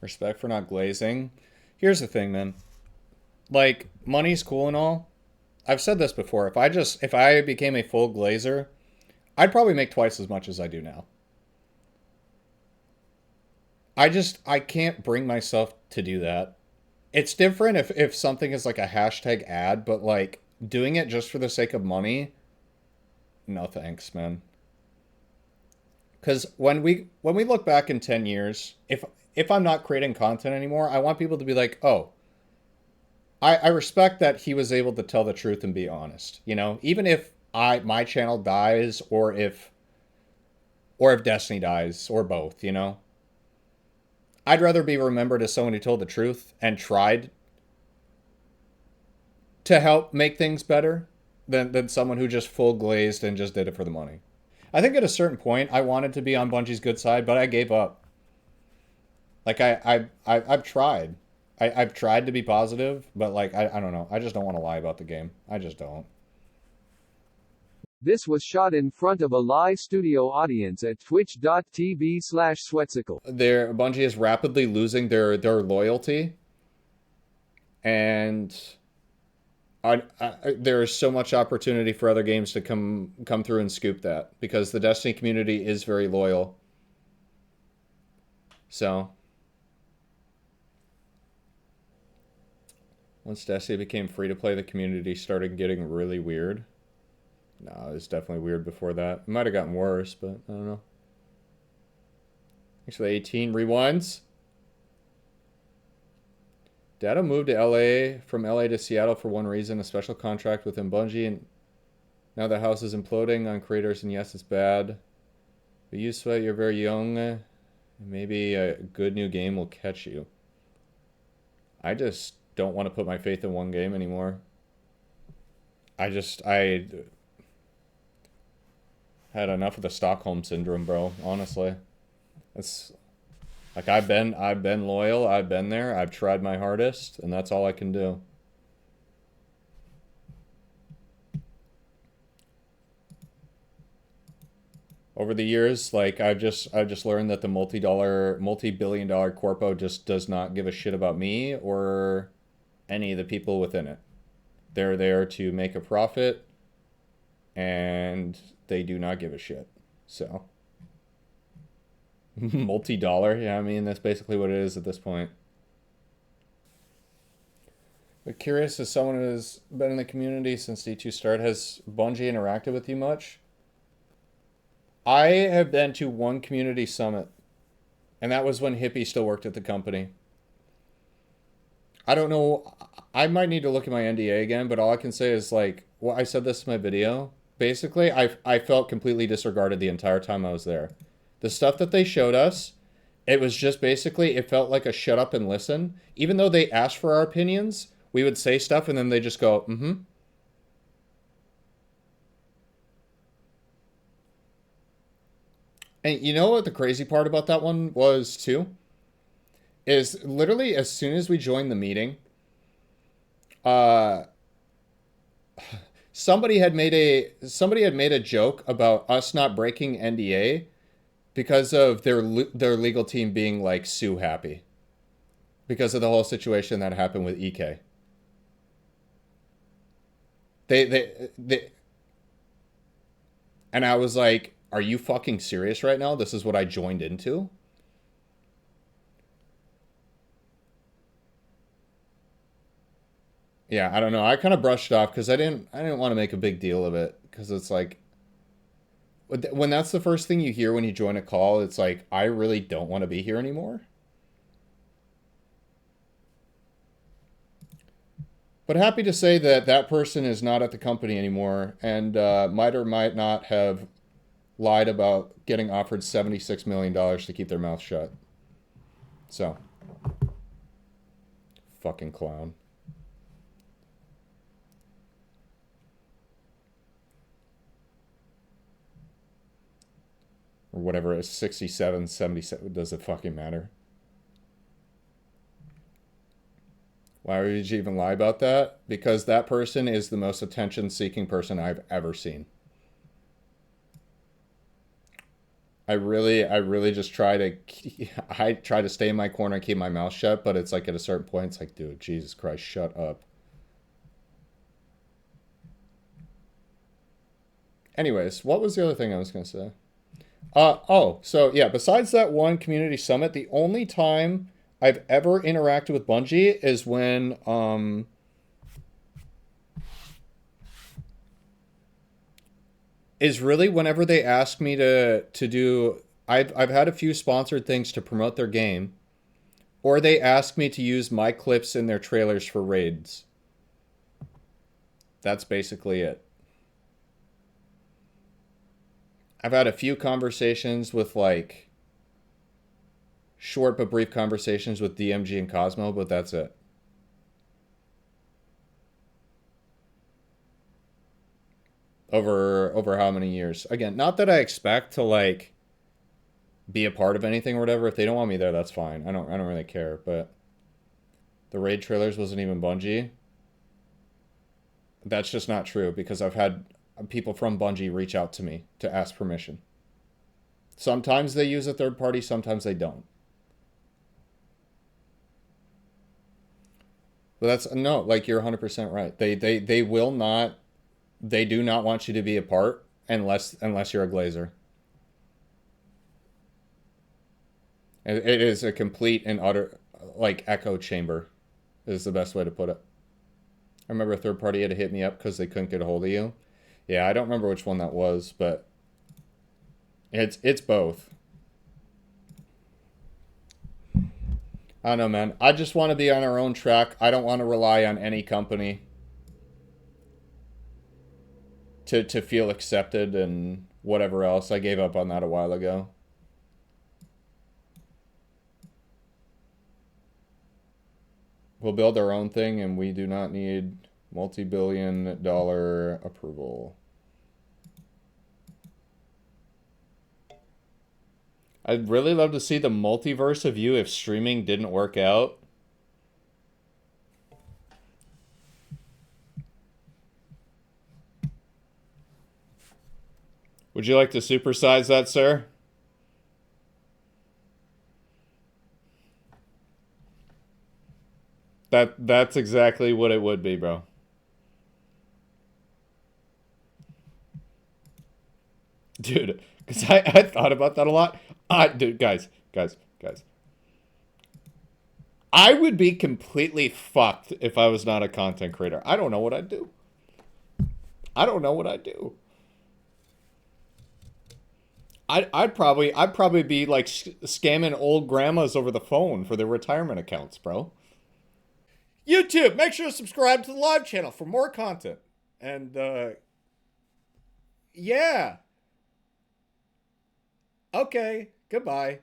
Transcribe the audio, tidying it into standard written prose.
Respect for not glazing. Here's the thing, man. Like, money's cool and all. I've said this before. If I became a full glazer, I'd probably make twice as much as I do now. I can't bring myself to do that. It's different if something is like a hashtag ad, but like doing it just for the sake of money, no thanks, man. Because when we look back in 10 years, if I'm not creating content anymore, I want people to be like, oh, I respect that he was able to tell the truth and be honest. You know, even if my channel dies or if Destiny dies or both, you know, I'd rather be remembered as someone who told the truth and tried to help make things better than someone who just full glazed and just did it for the money. I think at a certain point I wanted to be on Bungie's good side, but I gave up. Like I've tried. I've tried to be positive, but like I don't know. I just don't want to lie about the game. I just don't. This was shot in front of a live studio audience at twitch.tv/Sweatcicle. Bungie is rapidly losing their loyalty, and there is so much opportunity for other games to come through and scoop that because the Destiny community is very loyal. So once Destiny became free to play, the community started getting really weird. No, it was definitely weird before that. It might have gotten worse, but I don't know. Actually, 18 rewinds. Data moved to LA from LA to Seattle for one reason, a special contract within Bungie, and now the house is imploding on creators, and yes, it's bad. But you, Sweat, you're very young. Maybe a good new game will catch you. I just don't want to put my faith in one game anymore. I had enough of the Stockholm syndrome, bro. Honestly, it's like I've been loyal. I've been there. I've tried my hardest, and that's all I can do. Over the years, like I've just learned that the multi-billion dollar corpo just does not give a shit about me or any of the people within it. They're there to make a profit, and they do not give a shit. So, multi-dollar, yeah, I mean that's basically what it is at this point. But curious, as someone who has been in the community since D2 started, has Bungie interacted with you much? I have been to one community summit, and that was when Hippie still worked at the company. I don't know. I might need to look at my NDA again, but all I can say is like, well, I said this in my video. Basically, I felt completely disregarded the entire time I was there. The stuff that they showed us, it was just basically, it felt like a shut up and listen. Even though they asked for our opinions, we would say stuff and then they just go, mm-hmm. And you know what the crazy part about that one was too? Is literally as soon as we joined the meeting, uh, somebody had made a joke about us not breaking NDA because of their legal team being like sue happy because of the whole situation that happened with EK. They and I was like, "Are you fucking serious right now? This is what I joined into?" Yeah, I don't know. I kind of brushed off because I didn't want to make a big deal of it because it's like when that's the first thing you hear when you join a call, it's like I really don't want to be here anymore. But happy to say that that person is not at the company anymore and might or might not have lied about getting offered $76 million to keep their mouth shut. So, fucking clown. Or whatever it is, 67, 77, does it fucking matter? Why would you even lie about that? Because that person is the most attention seeking person I've ever seen. I really just try to, I try to stay in my corner and keep my mouth shut. But it's like at a certain point, it's like, dude, Jesus Christ, shut up. Anyways, what was the other thing I was gonna say? So yeah, besides that one community summit, the only time I've ever interacted with Bungie is really whenever they ask me to do. I've had a few sponsored things to promote their game, or they ask me to use my clips in their trailers for raids. That's basically it. I've had a few conversations with like short but brief conversations with DMG and Cosmo, but that's it. Over how many years? Again, not that I expect to like be a part of anything or whatever. If they don't want me there, that's fine. I don't really care. But the raid trailers wasn't even Bungie. That's just not true because I've had people from Bungie reach out to me to ask permission. Sometimes they use a third party, sometimes they don't. But that's no, like you're 100% right. They will not, they do not want you to be a part unless you're a glazer. It is a complete and utter like echo chamber is the best way to put it. I remember a third party had to hit me up because they couldn't get a hold of you. Yeah, I don't remember which one that was, but it's both. I don't know, man. I just want to be on our own track. I don't want to rely on any company to feel accepted and whatever else. I gave up on that a while ago. We'll build our own thing and we do not need multi-billion dollar approval. I'd really love to see the multiverse of you if streaming didn't work out. Would you like to supersize that, sir? That's exactly what it would be, bro. Dude, because I thought about that a lot. Dude, guys. I would be completely fucked if I was not a content creator. I don't know what I'd do. I don't know what I'd do. I'd probably be like scamming old grandmas over the phone for their retirement accounts, bro. YouTube, make sure to subscribe to the live channel for more content. And yeah. Okay. Goodbye.